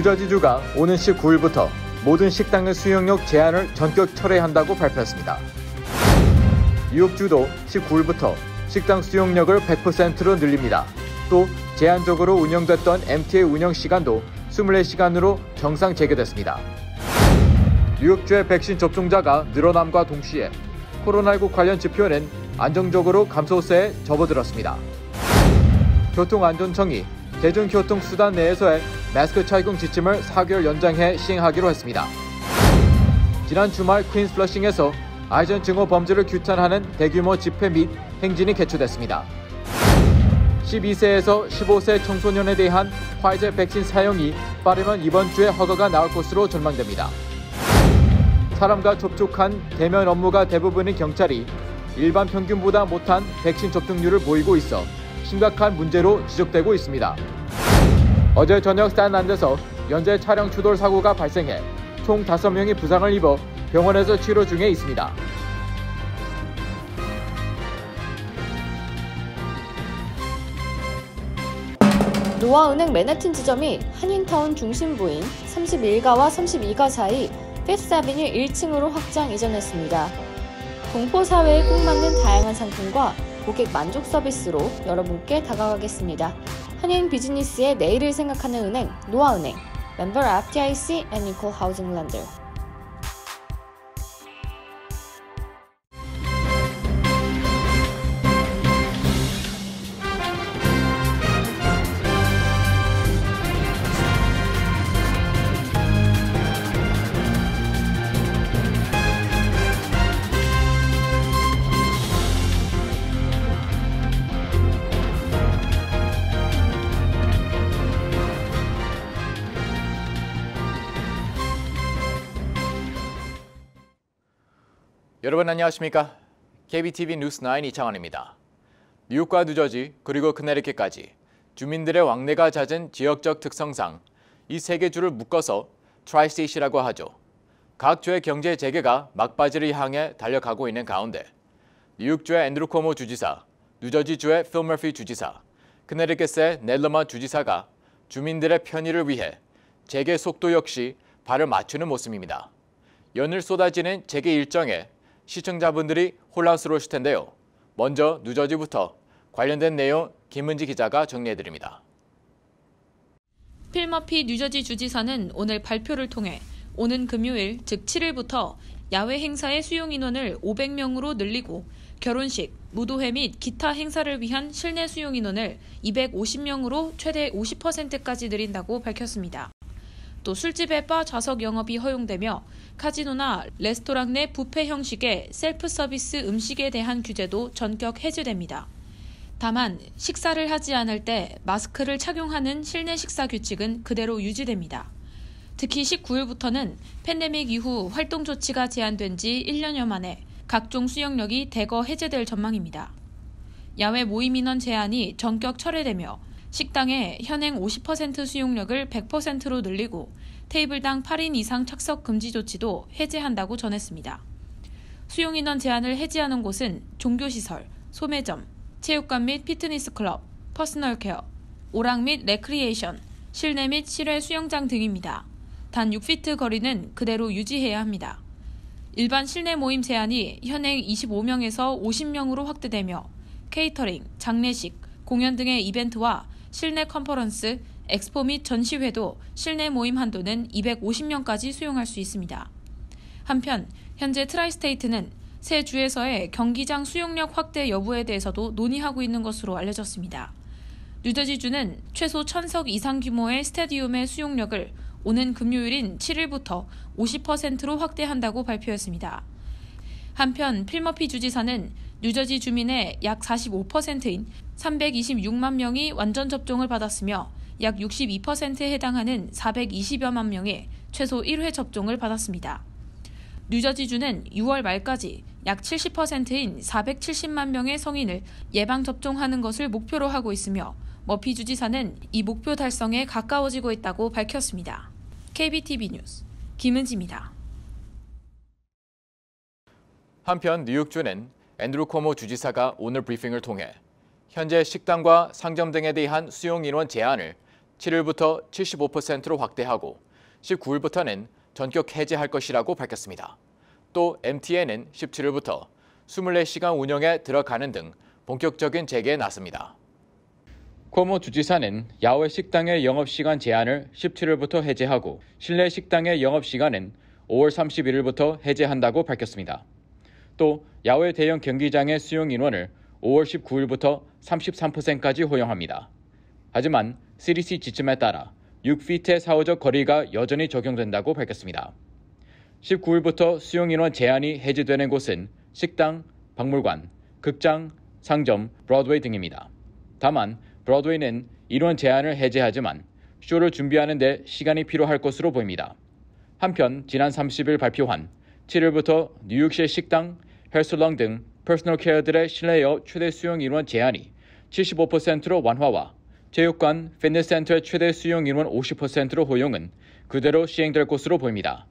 뉴저지주가 오는 19일부터 모든 식당의 수용력 제한을 전격 철회한다고 발표했습니다. 뉴욕주도 19일부터 식당 수용력을 100%로 늘립니다. 또 제한적으로 운영됐던 MTA 운영 시간도 24시간으로 정상 재개됐습니다. 뉴욕주의 백신 접종자가 늘어남과 동시에 코로나19 관련 지표는 안정적으로 감소세에 접어들었습니다. 교통안전청이 대중교통수단 내에서의 마스크 착용 지침을 4개월 연장해 시행하기로 했습니다. 지난 주말 퀸스 플러싱에서 아이전 증오 범죄를 규탄하는 대규모 집회 및 행진이 개최됐습니다. 12세에서 15세 청소년에 대한 화이자 백신 사용이 빠르면 이번 주에 허가가 나올 것으로 전망됩니다. 사람과 접촉한 대면 업무가 대부분인 경찰이 일반 평균보다 못한 백신 접종률을 보이고 있어 심각한 문제로 지적되고 있습니다. 어제 저녁 샌안드에서 연쇄 차량 추돌 사고가 발생해 총 5명이 부상을 입어 병원에서 치료 중에 있습니다. 노아은행 맨해튼 지점이 한인타운 중심부인 31가와 32가 사이 피프스 애비뉴 1층으로 확장 이전했습니다. 동포 사회에 꼭 맞는 다양한 상품과 고객 만족 서비스로 여러분께 다가가겠습니다. 한인 비즈니스의 내일을 생각하는 은행 노아은행, 멤버 FDIC and Equal Housing Lender. 여러분 안녕하십니까? KBTV 뉴스9 이창환입니다. 뉴욕과 뉴저지 그리고 커네티컷까지 주민들의 왕래가 잦은 지역적 특성상 이 세 개 주를 묶어서 트라이스테이트라고 하죠. 각 주의 경제 재개가 막바지를 향해 달려가고 있는 가운데 뉴욕주의 앤드루 코모 주지사, 뉴저지주의 필 머피 주지사, 커네티컷의 넬 러먼트 주지사가 주민들의 편의를 위해 재개 속도 역시 발을 맞추는 모습입니다. 연일 쏟아지는 재개 일정에 시청자분들이 혼란스러우실 텐데요. 먼저 뉴저지부터 관련된 내용 김은지 기자가 정리해드립니다. 필 머피 뉴저지 주지사는 오늘 발표를 통해 오는 금요일 즉 7일부터 야외 행사의 수용 인원을 500명으로 늘리고 결혼식, 무도회 및 기타 행사를 위한 실내 수용 인원을 250명으로 최대 50%까지 늘린다고 밝혔습니다. 또 술집의 바 좌석 영업이 허용되며 카지노나 레스토랑 내 뷔페 형식의 셀프 서비스 음식에 대한 규제도 전격 해제됩니다. 다만 식사를 하지 않을 때 마스크를 착용하는 실내 식사 규칙은 그대로 유지됩니다. 특히 19일부터는 팬데믹 이후 활동 조치가 제한된 지 1년여 만에 각종 수용력이 대거 해제될 전망입니다. 야외 모임 인원 제한이 전격 철회되며 식당의 현행 50% 수용력을 100%로 늘리고 테이블당 8인 이상 착석 금지 조치도 해제한다고 전했습니다. 수용 인원 제한을 해제하는 곳은 종교시설, 소매점, 체육관 및 피트니스 클럽, 퍼스널 케어, 오락 및 레크리에이션, 실내 및 실외 수영장 등입니다. 단 6피트 거리는 그대로 유지해야 합니다. 일반 실내 모임 제한이 현행 25명에서 50명으로 확대되며 케이터링, 장례식, 공연 등의 이벤트와 실내 컨퍼런스, 엑스포 및 전시회도 실내 모임 한도는 250명까지 수용할 수 있습니다. 한편 현재 트라이스테이트는 새 주에서의 경기장 수용력 확대 여부에 대해서도 논의하고 있는 것으로 알려졌습니다. 뉴저지주는 최소 1000석 이상 규모의 스타디움의 수용력을 오는 금요일인 7일부터 50%로 확대한다고 발표했습니다. 한편 필 머피 주지사는 뉴저지 주민의 약 45%인 326만 명이 완전 접종을 받았으며 약 62%에 해당하는 420여만 명이 최소 1회 접종을 받았습니다. 뉴저지주는 6월 말까지 약 70%인 470만 명의 성인을 예방접종하는 것을 목표로 하고 있으며 머피 주지사는 이 목표 달성에 가까워지고 있다고 밝혔습니다. KBTV 뉴스 김은지입니다. 한편 뉴욕주는 앤드루 코모 주지사가 오늘 브리핑을 통해 현재 식당과 상점 등에 대한 수용 인원 제한을 7일부터 75%로 확대하고 19일부터는 전격 해제할 것이라고 밝혔습니다. 또 MTN은 17일부터 24시간 운영에 들어가는 등 본격적인 재개에 나섭니다. 코모 주지사는 야외 식당의 영업시간 제한을 17일부터 해제하고 실내 식당의 영업시간은 5월 31일부터 해제한다고 밝혔습니다. 또 야외 대형 경기장의 수용 인원을 5월 19일부터 33%까지 허용합니다. 하지만 CDC 지침에 따라 6피트의 사후적 거리가 여전히 적용된다고 밝혔습니다. 19일부터 수용 인원 제한이 해제되는 곳은 식당, 박물관, 극장, 상점, 브로드웨이 등입니다. 다만 브로드웨이는 인원 제한을 해제하지만 쇼를 준비하는 데 시간이 필요할 것으로 보입니다. 한편 지난 30일 발표한 7일부터 뉴욕시의 식당, 헬스salon 등 퍼스널 케어들의 실내 최대 수용 인원 제한이 75%로 완화와 체육관, 피트니스센터의 최대 수용 인원 50%로 허용은 그대로 시행될 것으로 보입니다.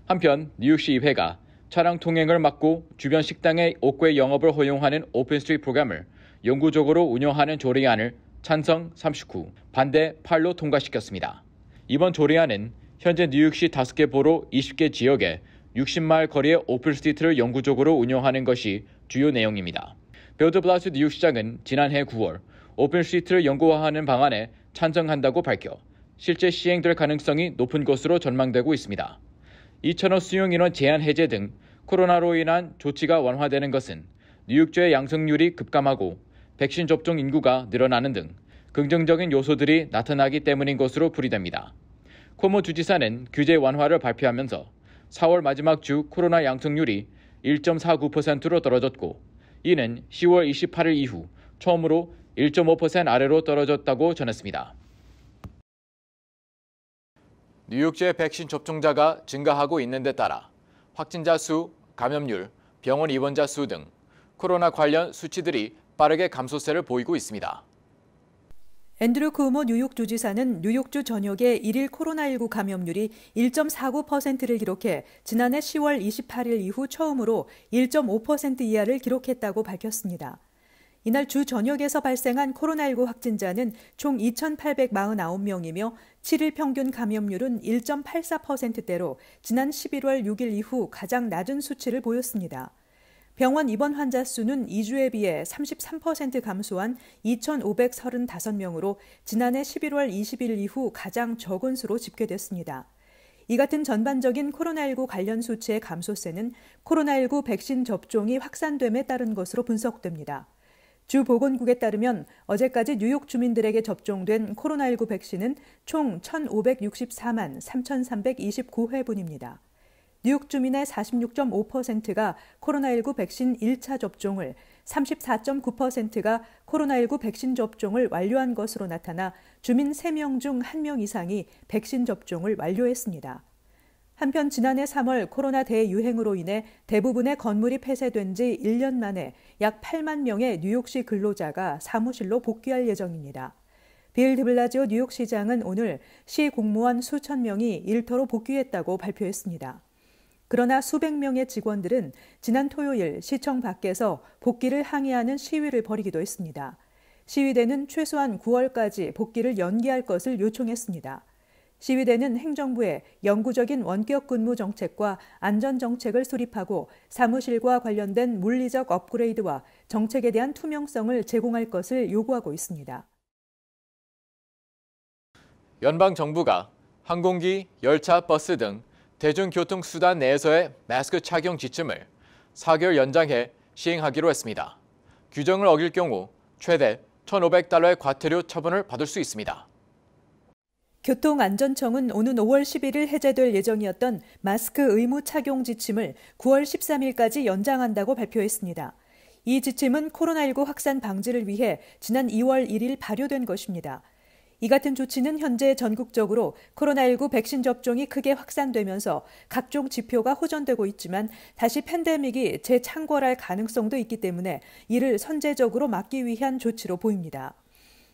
한편 뉴욕시 의회가 차량 통행을 막고 주변 식당의 옥외 영업을 허용하는 오픈스트리트 프로그램을 영구적으로 운영하는 조례안을 찬성 39, 반대 8로 통과시켰습니다. 이번 조례안은 현재 뉴욕시 5개 보로 20개 지역에 60마일 거리의 오픈스트리트를 영구적으로 운영하는 것이 주요 내용입니다. 빌 드 블라시오 뉴욕시장은 지난해 9월 오픈스트리트를 영구화하는 방안에 찬성한다고 밝혀 실제 시행될 가능성이 높은 것으로 전망되고 있습니다. 2,000호 수용 인원 제한 해제 등 코로나로 인한 조치가 완화되는 것은 뉴욕주의 양성률이 급감하고 백신 접종 인구가 늘어나는 등 긍정적인 요소들이 나타나기 때문인 것으로 풀이됩니다. 코모 주지사는 규제 완화를 발표하면서 4월 마지막 주 코로나 양성률이 1.49%로 떨어졌고 이는 10월 28일 이후 처음으로 1.5% 아래로 떨어졌다고 전했습니다. 뉴욕주의 백신 접종자가 증가하고 있는 데 따라 확진자 수, 감염률, 병원 입원자 수 등 코로나 관련 수치들이 빠르게 감소세를 보이고 있습니다. 앤드류 쿠오모 뉴욕 주지사는 뉴욕주 전역의 1일 코로나19 감염률이 1.49%를 기록해 지난해 10월 28일 이후 처음으로 1.5% 이하를 기록했다고 밝혔습니다. 이날 주 전역에서 발생한 코로나19 확진자는 총 2,849명이며 7일 평균 감염률은 1.84%대로 지난 11월 6일 이후 가장 낮은 수치를 보였습니다. 병원 입원 환자 수는 2주에 비해 33% 감소한 2,535명으로 지난해 11월 20일 이후 가장 적은 수로 집계됐습니다. 이 같은 전반적인 코로나19 관련 수치의 감소세는 코로나19 백신 접종이 확산됨에 따른 것으로 분석됩니다. 주 보건국에 따르면 어제까지 뉴욕 주민들에게 접종된 코로나19 백신은 총 1,564만 3,329회분입니다. 뉴욕 주민의 46.5%가 코로나19 백신 1차 접종을, 34.9%가 코로나19 백신 접종을 완료한 것으로 나타나 주민 3명 중 1명 이상이 백신 접종을 완료했습니다. 한편 지난해 3월 코로나 대유행으로 인해 대부분의 건물이 폐쇄된 지 1년 만에 약 8만 명의 뉴욕시 근로자가 사무실로 복귀할 예정입니다. 빌 드 블라지오 뉴욕시장은 오늘 시 공무원 수천 명이 일터로 복귀했다고 발표했습니다. 그러나 수백 명의 직원들은 지난 토요일 시청 밖에서 복귀를 항의하는 시위를 벌이기도 했습니다. 시위대는 최소한 9월까지 복귀를 연기할 것을 요청했습니다. 시위대는 행정부에 영구적인 원격 근무 정책과 안전 정책을 수립하고 사무실과 관련된 물리적 업그레이드와 정책에 대한 투명성을 제공할 것을 요구하고 있습니다. 연방정부가 항공기, 열차, 버스 등 대중교통수단 내에서의 마스크 착용 지침을 4개월 연장해 시행하기로 했습니다. 규정을 어길 경우 최대 $1,500의 과태료 처분을 받을 수 있습니다. 교통안전청은 오는 5월 11일 해제될 예정이었던 마스크 의무 착용 지침을 9월 13일까지 연장한다고 발표했습니다. 이 지침은 코로나19 확산 방지를 위해 지난 2월 1일 발효된 것입니다. 이 같은 조치는 현재 전국적으로 코로나19 백신 접종이 크게 확산되면서 각종 지표가 호전되고 있지만 다시 팬데믹이 재창궐할 가능성도 있기 때문에 이를 선제적으로 막기 위한 조치로 보입니다.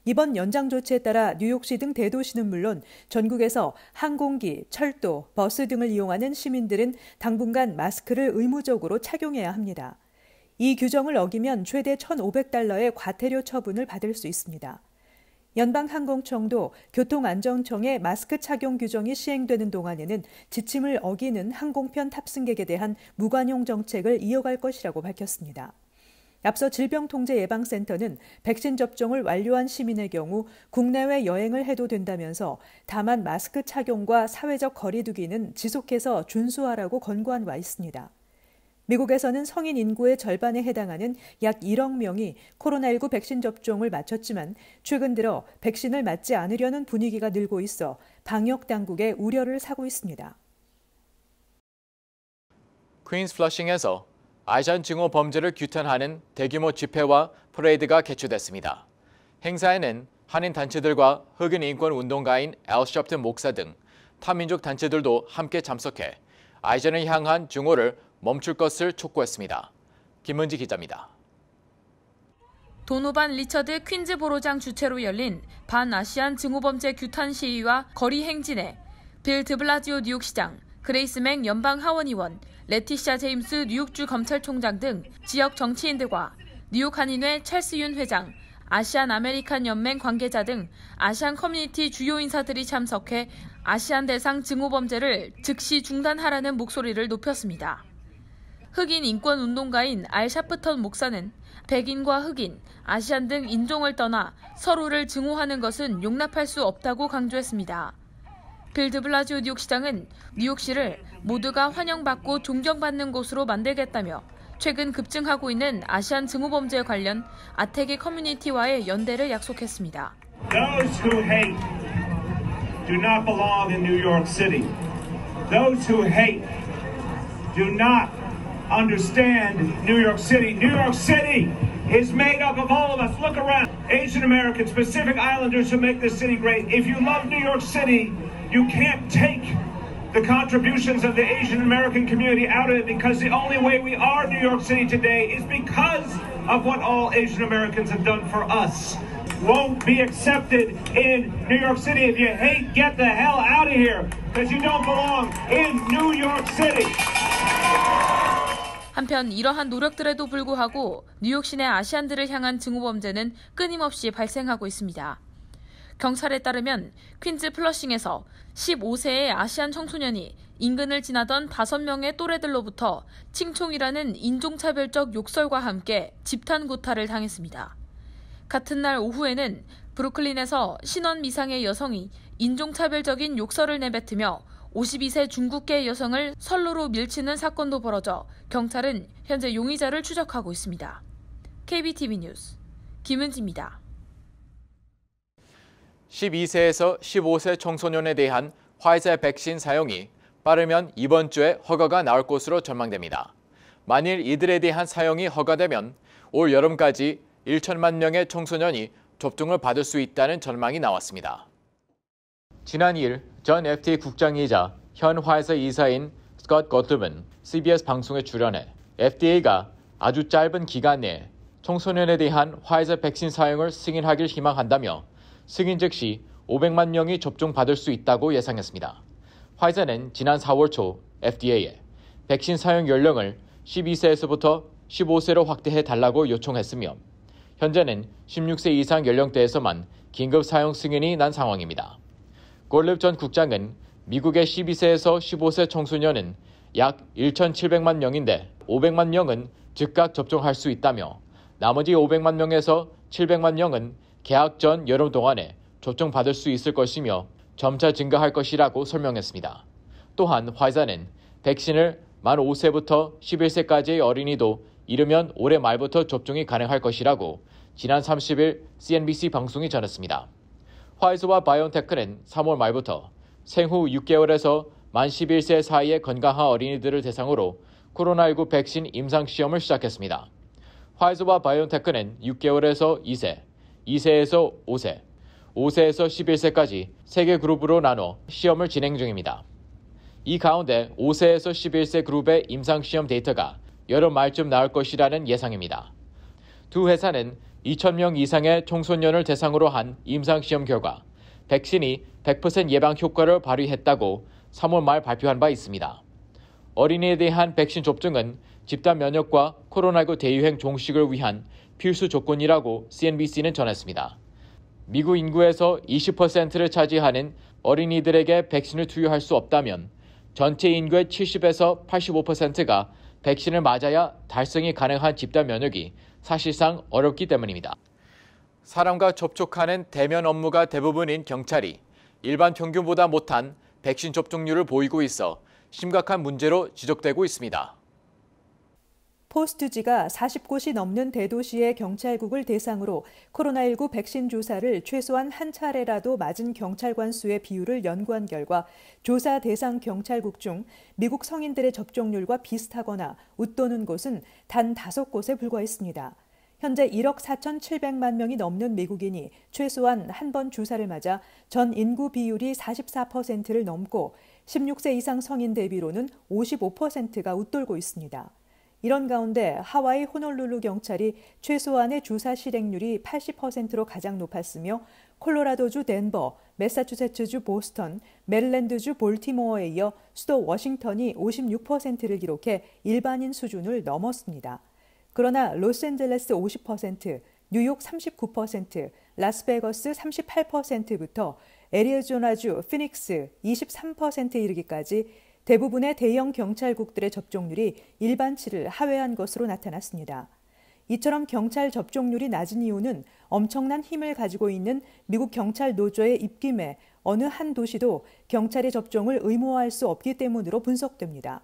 이번 연장 조치에 따라 뉴욕시 등 대도시는 물론 전국에서 항공기, 철도, 버스 등을 이용하는 시민들은 당분간 마스크를 의무적으로 착용해야 합니다. 이 규정을 어기면 최대 $1,500의 과태료 처분을 받을 수 있습니다. 연방항공청도 교통안전청의 마스크 착용 규정이 시행되는 동안에는 지침을 어기는 항공편 탑승객에 대한 무관용 정책을 이어갈 것이라고 밝혔습니다. 앞서 질병통제예방센터는 백신 접종을 완료한 시민의 경우 국내외 여행을 해도 된다면서 다만 마스크 착용과 사회적 거리 두기는 지속해서 준수하라고 권고한 바 있습니다. 미국에서는 성인 인구의 절반에 해당하는 약 1억 명이 코로나19 백신 접종을 마쳤지만 최근 들어 백신을 맞지 않으려는 분위기가 늘고 있어 방역 당국의 우려를 사고 있습니다. 퀸스 플러싱에서 아시안 증오 범죄를 규탄하는 대규모 집회와 퍼레이드가 개최됐습니다. 행사에는 한인 단체들과 흑인 인권 운동가인 앨 셔프튼 목사 등 타민족 단체들도 함께 참석해 아시안을 향한 증오를 멈출 것을 촉구했습니다. 김은지 기자입니다. 도노반 리처드 퀸즈보로장 주최로 열린 반아시안 증오범죄 규탄 시위와 거리 행진에 빌 드블라지오 뉴욕시장, 그레이스 맥 연방하원의원, 레티샤 제임스 뉴욕주 검찰총장 등 지역 정치인들과 뉴욕 한인회 찰스 윤 회장, 아시안 아메리칸 연맹 관계자 등 아시안 커뮤니티 주요 인사들이 참석해 아시안 대상 증오범죄를 즉시 중단하라는 목소리를 높였습니다. 흑인 인권 운동가인 알 샤프턴 목사는 백인과 흑인, 아시안 등 인종을 떠나 서로를 증오하는 것은 용납할 수 없다고 강조했습니다. 빌 드블라지오 뉴욕시장은 뉴욕시를 모두가 환영받고 존경받는 곳으로 만들겠다며 최근 급증하고 있는 아시안 증오범죄 관련 아태계 커뮤니티와의 연대를 약속했습니다. Those who hate do not belong in New York City. Those who hate do not understand New York City. New York City is made up of all of us. Look around. Asian Americans, Pacific Islanders who make this city great. If you love New York City, you can't take the contributions of the Asian American community out of it, because the only way we are New York City today is because of what all Asian Americans have done for us. Won't be accepted in New York City. If you hate, get the hell out of here, because you don't belong in New York City. 한편 이러한 노력들에도 불구하고 뉴욕 시내 아시안들을 향한 증오범죄는 끊임없이 발생하고 있습니다. 경찰에 따르면 퀸즈 플러싱에서 15세의 아시안 청소년이 인근을 지나던 5명의 또래들로부터 칭총이라는 인종차별적 욕설과 함께 집단 구타를 당했습니다. 같은 날 오후에는 브루클린에서 신원 미상의 여성이 인종차별적인 욕설을 내뱉으며 52세 중국계 여성을 선로로 밀치는 사건도 벌어져 경찰은 현재 용의자를 추적하고 있습니다. KBTV 뉴스 김은지입니다. 12세에서 15세 청소년에 대한 화이자 백신 사용이 빠르면 이번 주에 허가가 나올 것으로 전망됩니다. 만일 이들에 대한 사용이 허가되면 올 여름까지 1천만 명의 청소년이 접종을 받을 수 있다는 전망이 나왔습니다. 지난 2일 전 FDA 국장이자 현 화이자 이사인 스콧 거트먼 CBS 방송에 출연해 FDA가 아주 짧은 기간 내에 청소년에 대한 화이자 백신 사용을 승인하길 희망한다며 승인 즉시 500만 명이 접종받을 수 있다고 예상했습니다. 화이자는 지난 4월 초 FDA에 백신 사용 연령을 12세에서부터 15세로 확대해 달라고 요청했으며 현재는 16세 이상 연령대에서만 긴급 사용 승인이 난 상황입니다. 골립 전 국장은 미국의 12세에서 15세 청소년은 약 1,700만 명인데 500만 명은 즉각 접종할 수 있다며 나머지 500만 명에서 700만 명은 개학 전 여름 동안에 접종받을 수 있을 것이며 점차 증가할 것이라고 설명했습니다. 또한 화이자는 백신을 만 5세부터 11세까지의 어린이도 이르면 올해 말부터 접종이 가능할 것이라고 지난 30일 CNBC 방송이 전했습니다. 화이자와 바이온테크는 3월 말부터 생후 6개월에서 만 11세 사이의 건강한 어린이들을 대상으로 코로나19 백신 임상시험을 시작했습니다. 화이자와 바이온테크는 6개월에서 2세, 2세에서 5세, 5세에서 11세까지 3개 그룹으로 나눠 시험을 진행 중입니다. 이 가운데 5세에서 11세 그룹의 임상시험 데이터가 여름 말쯤 나올 것이라는 예상입니다. 두 회사는 2,000명 이상의 청소년을 대상으로 한 임상시험 결과 백신이 100% 예방 효과를 발휘했다고 3월 말 발표한 바 있습니다. 어린이에 대한 백신 접종은 집단 면역과 코로나19 대유행 종식을 위한 필수 조건이라고 CNBC는 전했습니다. 미국 인구에서 20%를 차지하는 어린이들에게 백신을 투여할 수 없다면 전체 인구의 70에서 85%가 백신을 맞아야 달성이 가능한 집단 면역이 사실상 어렵기 때문입니다. 사람과 접촉하는 대면 업무가 대부분인 경찰이 일반 평균보다 못한 백신 접종률을 보이고 있어 심각한 문제로 지적되고 있습니다. 포스트지가 40곳이 넘는 대도시의 경찰국을 대상으로 코로나19 백신 주사를 최소한 한 차례라도 맞은 경찰관 수의 비율을 연구한 결과 조사 대상 경찰국 중 미국 성인들의 접종률과 비슷하거나 웃도는 곳은 단 5곳에 불과했습니다. 현재 1억 4,700만 명이 넘는 미국인이 최소한 한 번 주사를 맞아 전 인구 비율이 44%를 넘고 16세 이상 성인 대비로는 55%가 웃돌고 있습니다. 이런 가운데 하와이 호놀룰루 경찰이 최소한의 주사 실행률이 80%로 가장 높았으며 콜로라도주 덴버, 매사추세츠주 보스턴, 메릴랜드주 볼티모어에 이어 수도 워싱턴이 56%를 기록해 일반인 수준을 넘었습니다. 그러나 로스앤젤레스 50%, 뉴욕 39%, 라스베거스 38%부터 애리조나주 피닉스 23%에 이르기까지 대부분의 대형 경찰국들의 접종률이 일반치를 하회한 것으로 나타났습니다. 이처럼 경찰 접종률이 낮은 이유는 엄청난 힘을 가지고 있는 미국 경찰 노조의 입김에 어느 한 도시도 경찰의 접종을 의무화할 수 없기 때문으로 분석됩니다.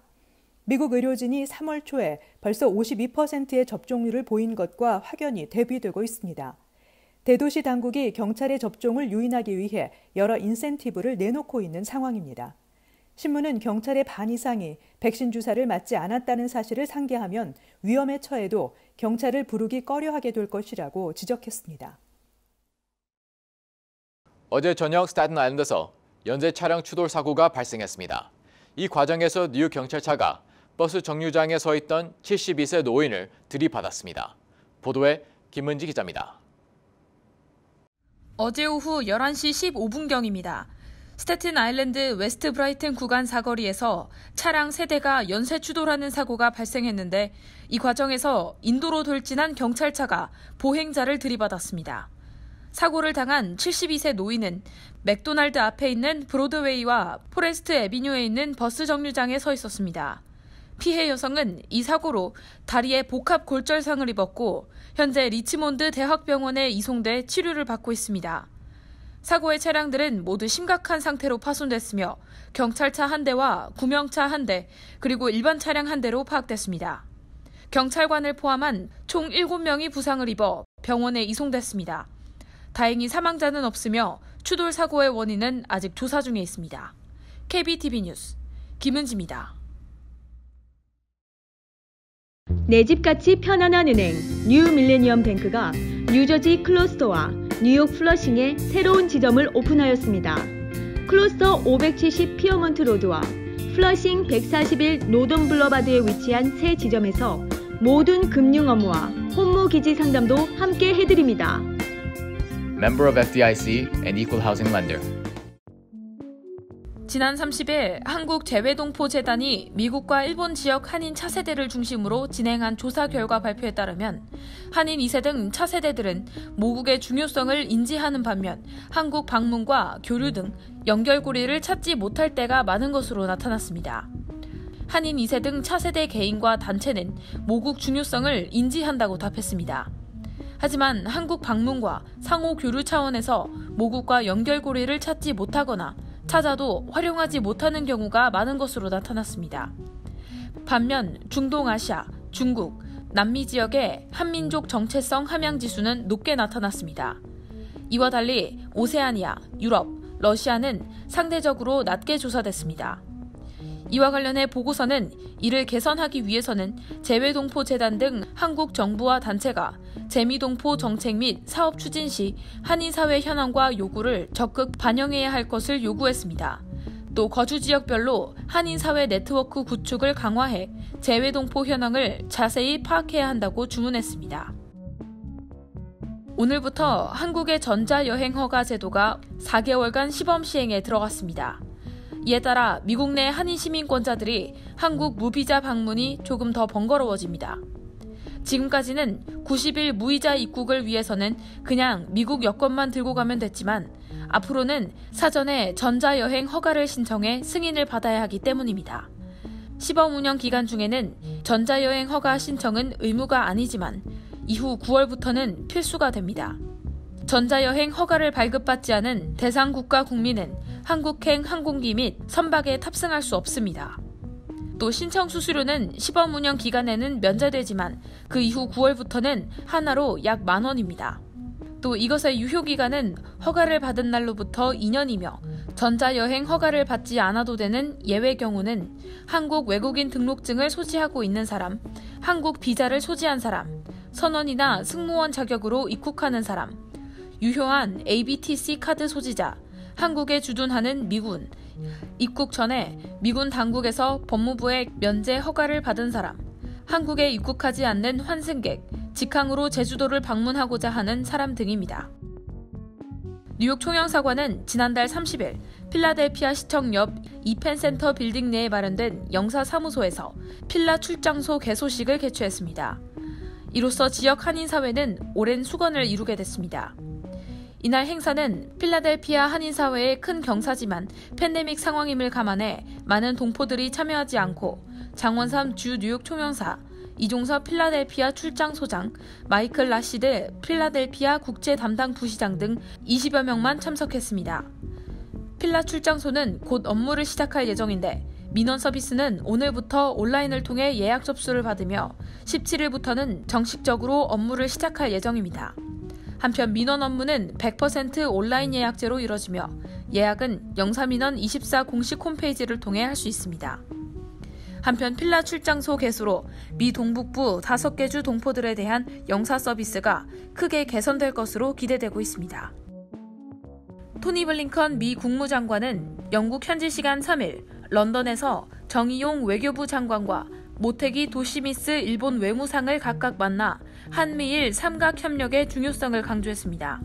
미국 의료진이 3월 초에 벌써 52%의 접종률을 보인 것과 확연히 대비되고 있습니다. 대도시 당국이 경찰의 접종을 유인하기 위해 여러 인센티브를 내놓고 있는 상황입니다. 신문은 경찰의 반 이상이 백신 주사를 맞지 않았다는 사실을 상기하면 위험에 처해도 경찰을 부르기 꺼려하게 될 것이라고 지적했습니다. 어제 저녁 스태튼 아일랜드에서 연쇄 차량 추돌 사고가 발생했습니다. 이 과정에서 뉴욕 경찰차가 버스 정류장에 서 있던 72세 노인을 들이받았습니다. 보도에 김은지 기자입니다. 어제 오후 11시 15분경입니다. 스태튼 아일랜드 웨스트 브라이튼 구간 사거리에서 차량 3대가 연쇄 추돌하는 사고가 발생했는데 이 과정에서 인도로 돌진한 경찰차가 보행자를 들이받았습니다. 사고를 당한 72세 노인은 맥도날드 앞에 있는 브로드웨이와 포레스트 애비뉴에 있는 버스 정류장에 서 있었습니다. 피해 여성은 이 사고로 다리에 복합 골절상을 입었고 현재 리치몬드 대학병원에 이송돼 치료를 받고 있습니다. 사고의 차량들은 모두 심각한 상태로 파손됐으며 경찰차 1대와 구명차 1대 그리고 일반 차량 1대로 파악됐습니다. 경찰관을 포함한 총 7명이 부상을 입어 병원에 이송됐습니다. 다행히 사망자는 없으며 추돌 사고의 원인은 아직 조사 중에 있습니다. KBTV 뉴스 김은지입니다. 내 집같이 편안한 은행 뉴 밀레니엄 뱅크가 뉴저지 클러스터와 뉴욕 플러싱에 새로운 지점을 오픈하였습니다. 클러스터 570 피어먼트 로드와 플러싱 141 노던 블러바드에 위치한 새 지점에서 모든 금융 업무와 혼무 기지 상담도 함께 해드립니다. Member of FDIC and Equal Housing Lender. 지난 30일 한국재외동포재단이 미국과 일본 지역 한인 차세대를 중심으로 진행한 조사 결과 발표에 따르면 한인 2세 등 차세대들은 모국의 중요성을 인지하는 반면 한국 방문과 교류 등 연결고리를 찾지 못할 때가 많은 것으로 나타났습니다. 한인 2세 등 차세대 개인과 단체는 모국 중요성을 인지한다고 답했습니다. 하지만 한국 방문과 상호 교류 차원에서 모국과 연결고리를 찾지 못하거나 찾아도 활용하지 못하는 경우가 많은 것으로 나타났습니다. 반면 중동아시아, 중국, 남미 지역의 한민족 정체성 함양 지수는 높게 나타났습니다. 이와 달리 오세아니아, 유럽, 러시아는 상대적으로 낮게 조사됐습니다. 이와 관련해 보고서는 이를 개선하기 위해서는 재외동포재단 등 한국 정부와 단체가 재미동포 정책 및 사업 추진 시 한인사회 현황과 요구를 적극 반영해야 할 것을 요구했습니다. 또 거주 지역별로 한인사회 네트워크 구축을 강화해 재외동포 현황을 자세히 파악해야 한다고 주문했습니다. 오늘부터 한국의 전자여행 허가 제도가 4개월간 시범 시행에 들어갔습니다. 이에 따라 미국 내 한인 시민권자들이 한국 무비자 방문이 조금 더 번거로워집니다. 지금까지는 90일 무이자 입국을 위해서는 그냥 미국 여권만 들고 가면 됐지만 앞으로는 사전에 전자여행 허가를 신청해 승인을 받아야 하기 때문입니다. 시범 운영 기간 중에는 전자여행 허가 신청은 의무가 아니지만 이후 9월부터는 필수가 됩니다. 전자여행 허가를 발급받지 않은 대상 국가 국민은 한국행 항공기 및 선박에 탑승할 수 없습니다. 또 신청 수수료는 시범 운영 기간에는 면제되지만 그 이후 9월부터는 하나로 약 10,000원입니다. 또 이것의 유효기간은 허가를 받은 날로부터 2년이며 전자여행 허가를 받지 않아도 되는 예외 경우는 한국 외국인 등록증을 소지하고 있는 사람, 한국 비자를 소지한 사람, 선원이나 승무원 자격으로 입국하는 사람, 유효한 ABTC 카드 소지자, 한국에 주둔하는 미군, 입국 전에 미군 당국에서 법무부의 면제 허가를 받은 사람, 한국에 입국하지 않는 환승객, 직항으로 제주도를 방문하고자 하는 사람 등입니다. 뉴욕 총영사관은 지난달 30일 필라델피아 시청 옆 이펜센터 빌딩 내에 마련된 영사사무소에서 필라 출장소 개소식을 개최했습니다. 이로써 지역 한인사회는 오랜 수건을 이루게 됐습니다. 이날 행사는 필라델피아 한인사회의 큰 경사지만 팬데믹 상황임을 감안해 많은 동포들이 참여하지 않고 장원삼 주 뉴욕 총영사, 이종섭 필라델피아 출장소장, 마이클 라시드 필라델피아 국제 담당 부시장 등 20여 명만 참석했습니다. 필라 출장소는 곧 업무를 시작할 예정인데 민원 서비스는 오늘부터 온라인을 통해 예약 접수를 받으며 17일부터는 정식적으로 업무를 시작할 예정입니다. 한편 민원 업무는 100% 온라인 예약제로 이뤄지며 예약은 영사민원24 공식 홈페이지를 통해 할 수 있습니다. 한편 필라 출장소 개수로 미 동북부 5개 주 동포들에 대한 영사 서비스가 크게 개선될 것으로 기대되고 있습니다. 토니 블링컨 미 국무장관은 영국 현지 시간 3일 런던에서 정의용 외교부 장관과 모테기 도시미스 일본 외무상을 각각 만나 한미일 삼각협력의 중요성을 강조했습니다.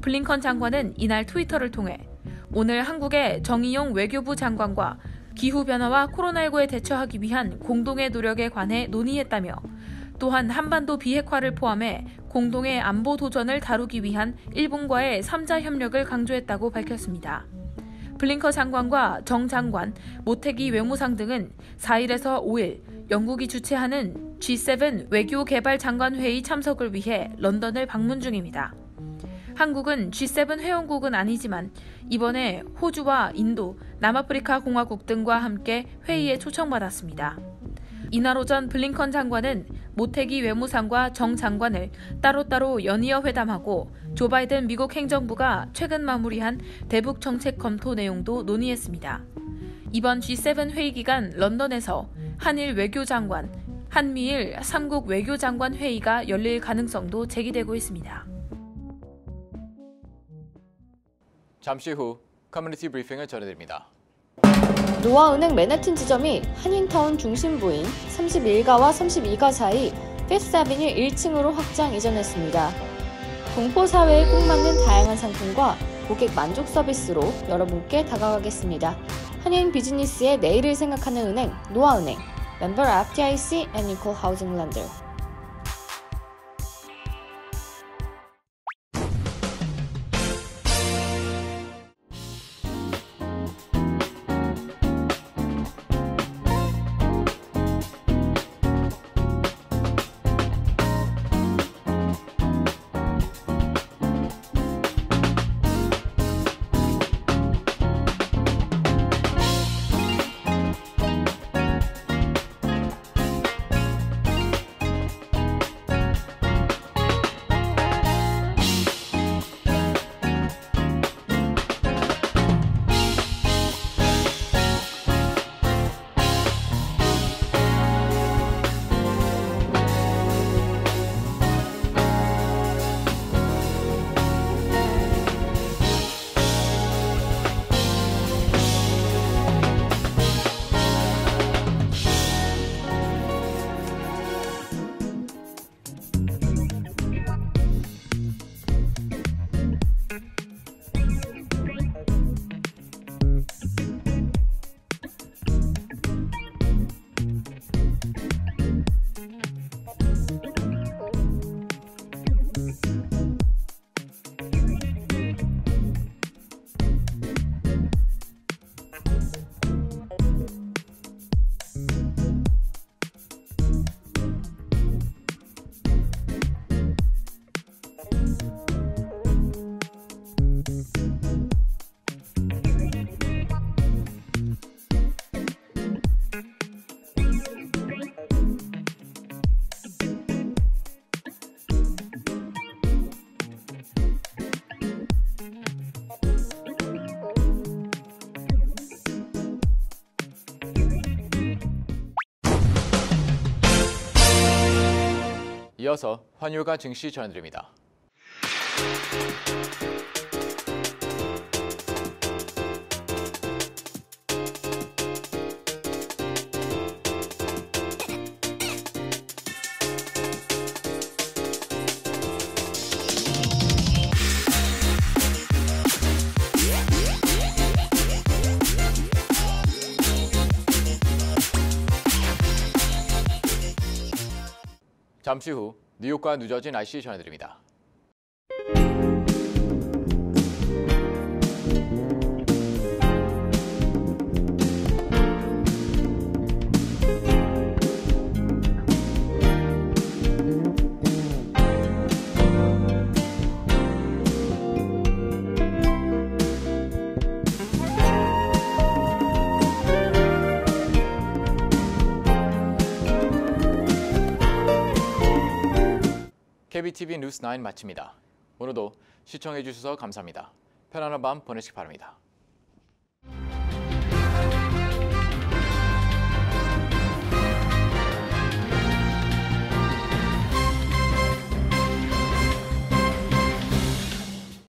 블링컨 장관은 이날 트위터를 통해 오늘 한국의 정의용 외교부 장관과 기후변화와 코로나19에 대처하기 위한 공동의 노력에 관해 논의했다며 또한 한반도 비핵화를 포함해 공동의 안보 도전을 다루기 위한 일본과의 3자 협력을 강조했다고 밝혔습니다. 블링컨 장관과 정 장관, 모테기 외무상 등은 4일에서 5일 영국이 주최하는 G7 외교개발 장관회의 참석을 위해 런던을 방문 중입니다. 한국은 G7 회원국은 아니지만 이번에 호주와 인도, 남아프리카 공화국 등과 함께 회의에 초청받았습니다. 이날 오전 블링컨 장관은 모테기 외무상과 정 장관을 따로따로 연이어 회담하고 조 바이든 미국 행정부가 최근 마무리한 대북 정책 검토 내용도 논의했습니다. 이번 G7 회의 기간 런던에서 한일 외교장관, 한미일 3국 외교장관 회의가 열릴 가능성도 제기되고 있습니다. 잠시 후 커뮤니티 브리핑을 전해드립니다. 노아은행 맨해튼 지점이 한인타운 중심부인 31가와 32가 사이 피프스 아비뉴 1층으로 확장 이전했습니다. 동포 사회에 꼭 맞는 다양한 상품과 고객 만족 서비스로 여러분께 다가가겠습니다. 한인 비즈니스의 내일을 생각하는 은행 노아은행, 멤버 FDIC and Equal Housing Lender. 이어서 환율과 증시 전해드립니다. 잠시 후 뉴욕과 뉴저지 날씨 전해드립니다. KBTV 뉴스 9 마칩니다. 오늘도 시청해 주셔서 감사합니다. 편안한 밤 보내시기 바랍니다.